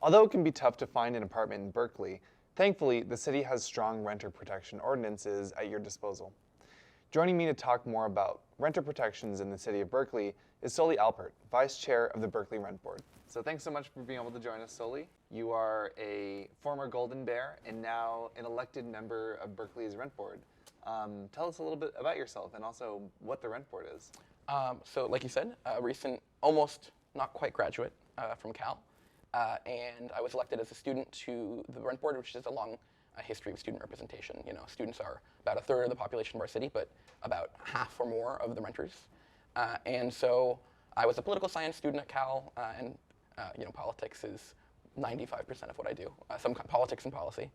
Although it can be tough to find an apartment in Berkeley, thankfully, the city has strong renter protection ordinances at your disposal. Joining me to talk more about renter protections in the city of Berkeley is Soli Alpert, Vice Chair of the Berkeley Rent Board. So thanks so much for being able to join us, Soli. You are a former Golden Bear and now an elected member of Berkeley's Rent Board. Tell us a little bit about yourself and also what the Rent Board is. So like you said, a recent, almost not quite graduate from Cal. And I was elected as a student to the Rent Board, which is a long history of student representation. You know, students are about a third of the population of our city, but about half or more of the renters. And so I was a political science student at Cal, and politics is 95% of what I do, some politics and policy.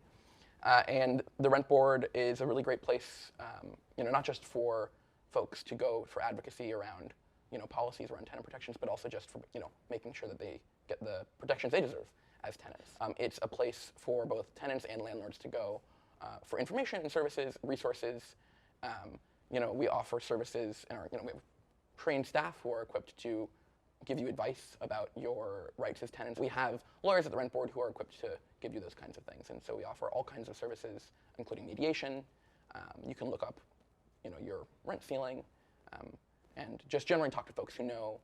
And the Rent Board is a really great place, not just for folks to go for advocacy around, policies around tenant protections, but also just for, making sure that they get the protections they deserve as tenants. It's a place for both tenants and landlords to go for information and services, resources. We offer services, and we have trained staff who are equipped to give you advice about your rights as tenants. We have lawyers at the Rent Board who are equipped to give you those kinds of things, and so we offer all kinds of services, including mediation. You can look up, your rent ceiling, and just generally talk to folks who know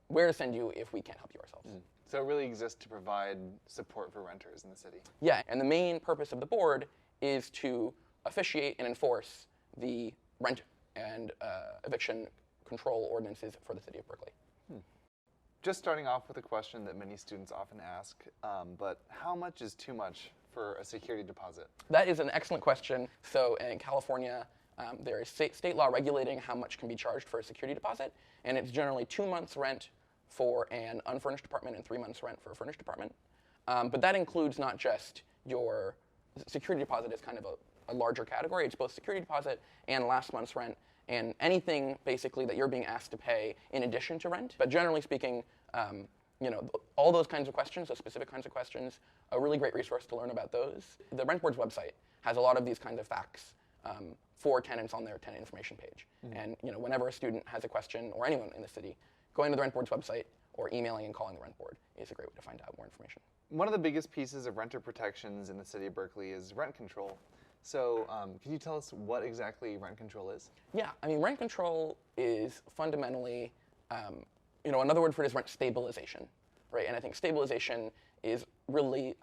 where to send you if we can't help you ourselves. So it really exists to provide support for renters in the city. Yeah, and the main purpose of the board is to officiate and enforce the rent and eviction control ordinances for the city of Berkeley. Just starting off with a question that many students often ask, but how much is too much for a security deposit? That is an excellent question. So in California, there is state law regulating how much can be charged for a security deposit, and it's generally 2 months rent for an unfurnished apartment and 3 months rent for a furnished apartment. But that includes not just your security deposit is kind of a larger category. It's both security deposit and last month's rent, and anything basically that you're being asked to pay in addition to rent. But generally speaking, all those kinds of questions, those specific kinds of questions, a really great resource to learn about those. The Rent Board's website has a lot of these kinds of facts for tenants on their tenant information page. And whenever a student has a question, or anyone in the city, going to the Rent Board's website or emailing and calling the Rent Board is a great way to find out more information. One of the biggest pieces of renter protections in the city of Berkeley is rent control. So can you tell us what exactly rent control is? Yeah, rent control is fundamentally, another word for it is rent stabilization, right? And I think stabilization is really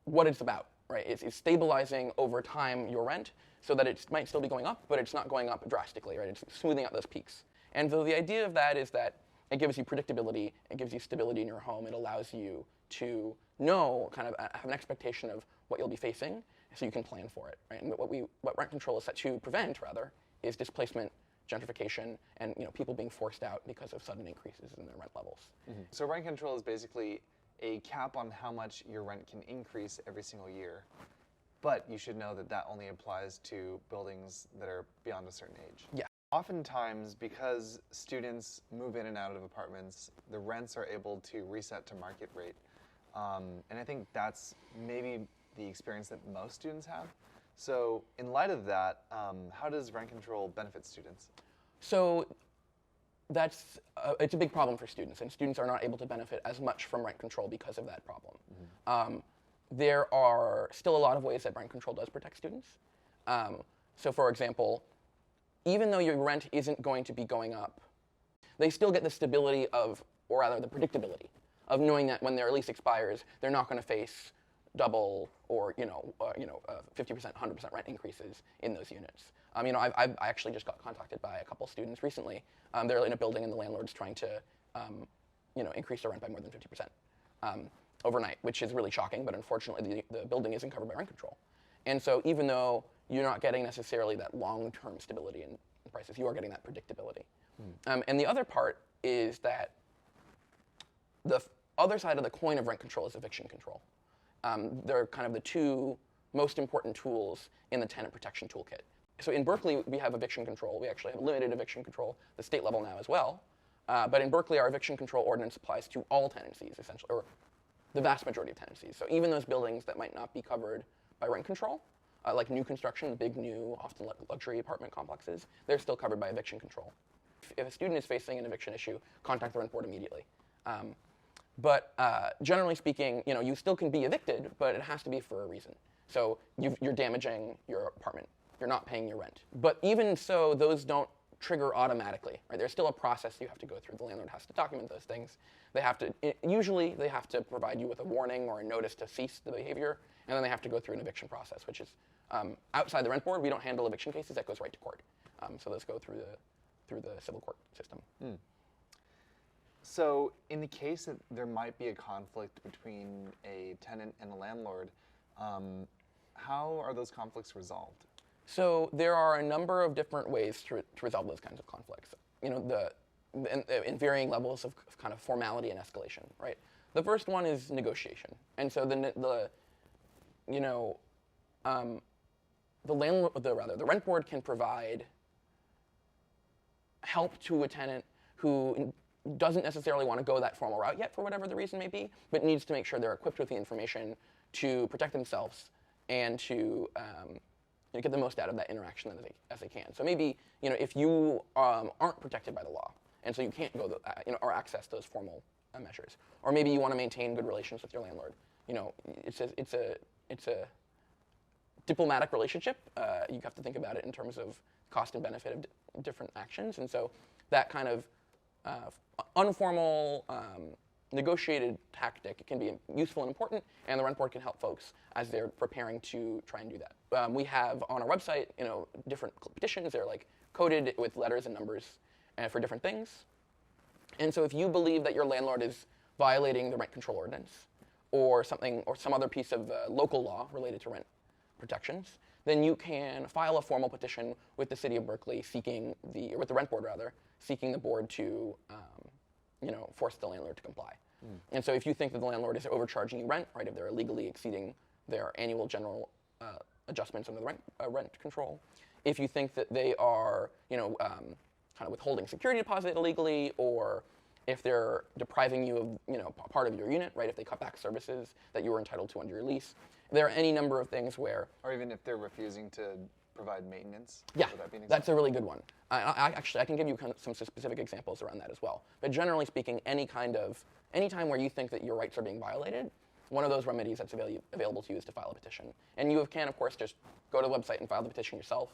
what it's about, right? It's stabilizing over time your rent so that it might still be going up, but it's not going up drastically, right? It's smoothing out those peaks. And so the idea of that is that it gives you predictability, it gives you stability in your home, it allows you to know, kind of have an expectation of what you'll be facing, so you can plan for it, right? And what rent control is set to prevent, rather, is displacement, gentrification, and people being forced out because of sudden increases in their rent levels. So rent control is basically a cap on how much your rent can increase every single year. But you should know that that only applies to buildings that are beyond a certain age. Yeah. Oftentimes, because students move in and out of apartments, the rents are able to reset to market rate. And I think that's maybe the experience that most students have. So in light of that, how does rent control benefit students? So it's a big problem for students, and students are not able to benefit as much from rent control because of that problem. There are still a lot of ways that rent control does protect students. So for example, even though your rent isn't going to be going up, they still get the stability of, or rather the predictability of knowing that when their lease expires, they're not going to face double or 50%, 100% rent increases in those units. I actually just got contacted by a couple students recently. They're in a building and the landlord's trying to increase their rent by more than 50% overnight, which is really shocking. But unfortunately, the building isn't covered by rent control. And so even though you're not getting necessarily that long-term stability in prices, you are getting that predictability. And the other part is that the other side of the coin of rent control is eviction control. They're kind of the two most important tools in the tenant protection toolkit. So in Berkeley, we have eviction control. We actually have limited eviction control, the state level now as well. But in Berkeley, our eviction control ordinance applies to all tenancies, essentially, or the vast majority of tenancies. So even those buildings that might not be covered by rent control, like new construction, the big new, often luxury apartment complexes, they're still covered by eviction control. If a student is facing an eviction issue, contact the Rent Board immediately. But generally speaking, you still can be evicted, but it has to be for a reason. So you're damaging your apartment. You're not paying your rent. But even so, those don't trigger automatically, right? There's still a process you have to go through. The landlord has to document those things. Usually they have to provide you with a warning or a notice to cease the behavior, and then they have to go through an eviction process, which is outside the rent board. We don't handle eviction cases. That goes right to court. So those go through the civil court system. So in the case that there might be a conflict between a tenant and a landlord, how are those conflicts resolved? So there are a number of different ways to resolve those kinds of conflicts. In varying levels of kind of formality and escalation, right? The first one is negotiation, and so the rent board can provide help to a tenant who doesn't necessarily want to go that formal route yet for whatever the reason may be, but needs to make sure they're equipped with the information to protect themselves and to get the most out of that interaction as they can. So maybe if you aren't protected by the law, and so you can't go or access those formal measures, or maybe you want to maintain good relations with your landlord. It's a diplomatic relationship. You have to think about it in terms of cost and benefit of different actions, and so that kind of informal negotiated tactic can be useful and important, and the rent board can help folks as they're preparing to try and do that. We have on our website, different petitions. They're like coded with letters and numbers for different things. And so if you believe that your landlord is violating the rent control ordinance or some other piece of local law related to rent protections, then you can file a formal petition with the city of Berkeley with the rent board rather, seeking the board to force the landlord to comply. And so if you think that the landlord is overcharging you rent, right, if they're illegally exceeding their annual general adjustments under the rent control, if you think that they are kind of withholding security deposit illegally, or if they're depriving you of part of your unit, right, if they cut back services that you were entitled to under your lease, there are any number of things where... Or even if they're refusing to provide maintenance? Yeah, that's a really good one. I can give you some specific examples around that as well. But generally speaking, anytime where you think that your rights are being violated, one of those remedies that's available to you is to file a petition. And you can, of course, just go to the website and file the petition yourself.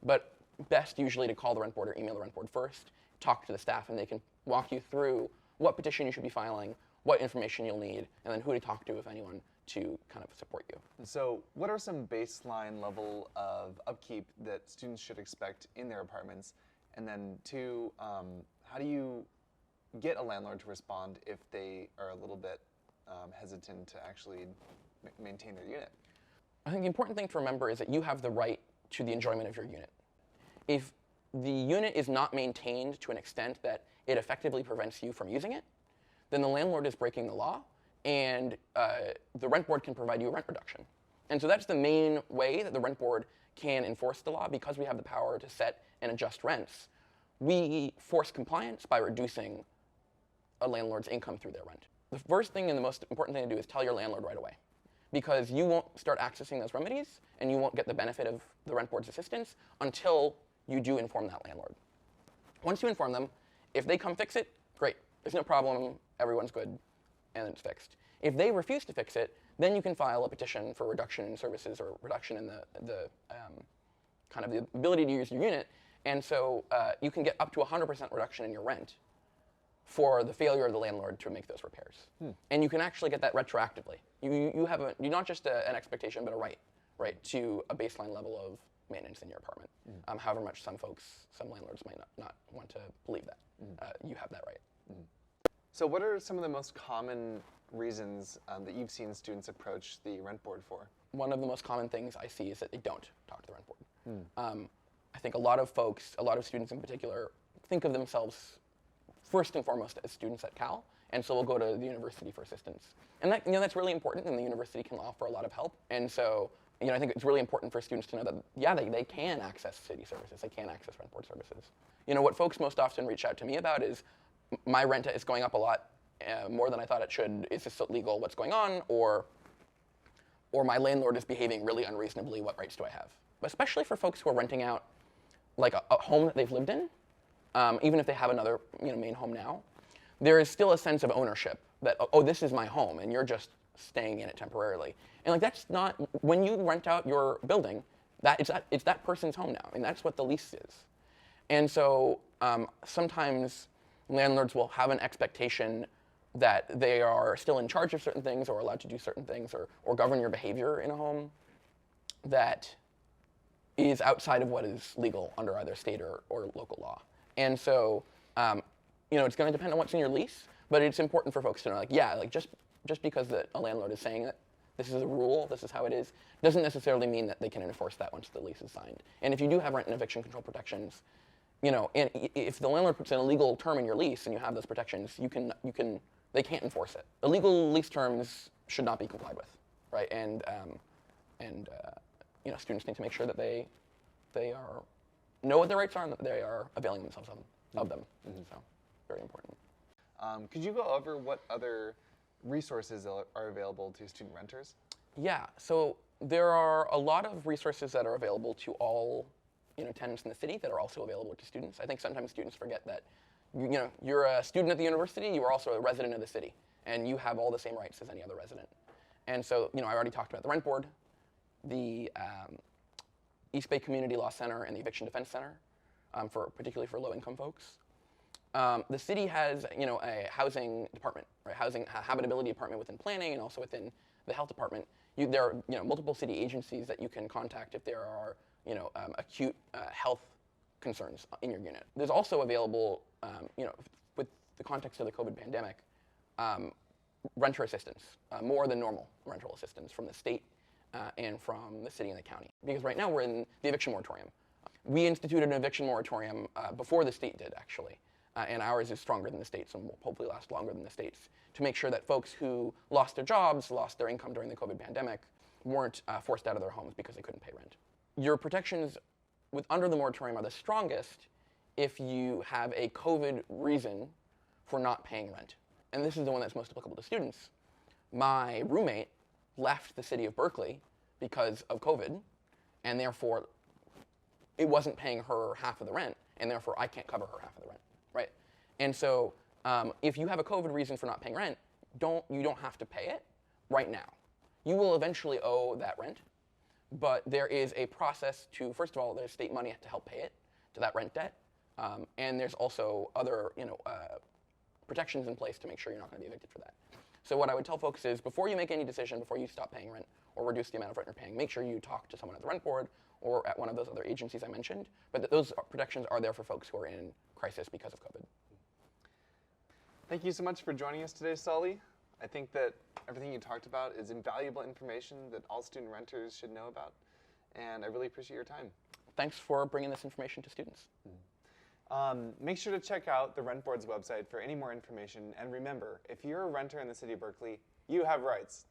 But best usually to call the rent board or email the rent board first, talk to the staff, and they can walk you through what petition you should be filing, what information you'll need, and then who to talk to, if anyone, to kind of support you. So what are some baseline level of upkeep that students should expect in their apartments? And then two, how do you get a landlord to respond if they are a little bit hesitant to actually maintain their unit? I think the important thing to remember is that you have the right to the enjoyment of your unit. If the unit is not maintained to an extent that it effectively prevents you from using it, then the landlord is breaking the law, and the rent board can provide you a rent reduction. And so that's the main way that the rent board can enforce the law, because we have the power to set and adjust rents. We force compliance by reducing a landlord's income through their rent. The first thing and the most important thing to do is tell your landlord right away, because you won't start accessing those remedies and you won't get the benefit of the rent board's assistance until you do inform that landlord. Once you inform them, if they come fix it, great. There's no problem, everyone's good, and it's fixed. If they refuse to fix it, then you can file a petition for reduction in services or reduction in the kind of the ability to use your unit. And so you can get up to 100% reduction in your rent for the failure of the landlord to make those repairs. And you can actually get that retroactively. You have you're not just an expectation, but a right to a baseline level of maintenance in your apartment. However much some landlords might not want to believe that. You have that right. So what are some of the most common reasons that you've seen students approach the rent board for? One of the most common things I see is that they don't talk to the rent board. I think a lot of students in particular, think of themselves first and foremost as students at Cal, and so we'll go to the university for assistance. And that, that's really important, and the university can offer a lot of help. And so, I think it's really important for students to know that, yeah, they can access city services, they can access rent board services. What folks most often reach out to me about is, my rent is going up a lot, more than I thought it should. Is this illegal? What's going on? Or my landlord is behaving really unreasonably. What rights do I have? But especially for folks who are renting out like a home that they've lived in, even if they have another main home now, there is still a sense of ownership that, oh, this is my home, and you're just staying in it temporarily. And like that's not, when you rent out your building, it's that person's home now, and that's what the lease is. And so sometimes landlords will have an expectation that they are still in charge of certain things or allowed to do certain things or govern your behavior in a home that is outside of what is legal under either state or local law. And so, it's going to depend on what's in your lease, but it's important for folks to know, like, yeah, like just because a landlord is saying that this is a rule, this is how it is, doesn't necessarily mean that they can enforce that once the lease is signed. And if you do have rent and eviction control protections, and if the landlord puts in a legal term in your lease and you have those protections, they can't enforce it. Illegal lease terms should not be complied with, right? And students need to make sure that they know what their rights are and that they are availing themselves of them. Mm-hmm. So, very important. Could you go over what other resources are available to student renters? Yeah, so there are a lot of resources that are available to all tenants in the city that are also available to students. I think sometimes students forget that you're a student at the university, you are also a resident of the city, and you have all the same rights as any other resident. And so, I already talked about the Rent Board, the East Bay Community Law Center, and the Eviction Defense Center, particularly for low-income folks. The city has, a housing department, right? Habitability department within planning and also within the health department. There are, multiple city agencies that you can contact if there are, acute health concerns in your unit. There's also available, with the context of the COVID pandemic, renter assistance, more than normal rental assistance from the state and from the city and the county. Because right now we're in the eviction moratorium. We instituted an eviction moratorium before the state did, actually. And ours is stronger than the state's and will hopefully last longer than the state's, to make sure that folks who lost their jobs, lost their income during the COVID pandemic, weren't forced out of their homes because they couldn't pay rent. Your protections under the moratorium are the strongest if you have a COVID reason for not paying rent. And this is the one that's most applicable to students. My roommate left the city of Berkeley because of COVID, and therefore it wasn't paying her half of the rent, and therefore I can't cover her half of the rent, right? And so if you have a COVID reason for not paying rent, you don't have to pay it right now. You will eventually owe that rent, but there is a process to, first of all, there's state money to help pay it, to that rent debt, and there's also other protections in place to make sure you're not going to be evicted for that. So what I would tell folks is, before you make any decision, before you stop paying rent or reduce the amount of rent you're paying, make sure you talk to someone at the Rent Board or at one of those other agencies I mentioned, but those protections are there for folks who are in crisis because of COVID. Thank you so much for joining us today, Soli. I think that everything you talked about is invaluable information that all student renters should know about, and I really appreciate your time. Thanks for bringing this information to students. Make sure to check out the Rent Board's website for any more information, and remember, if you're a renter in the city of Berkeley, you have rights.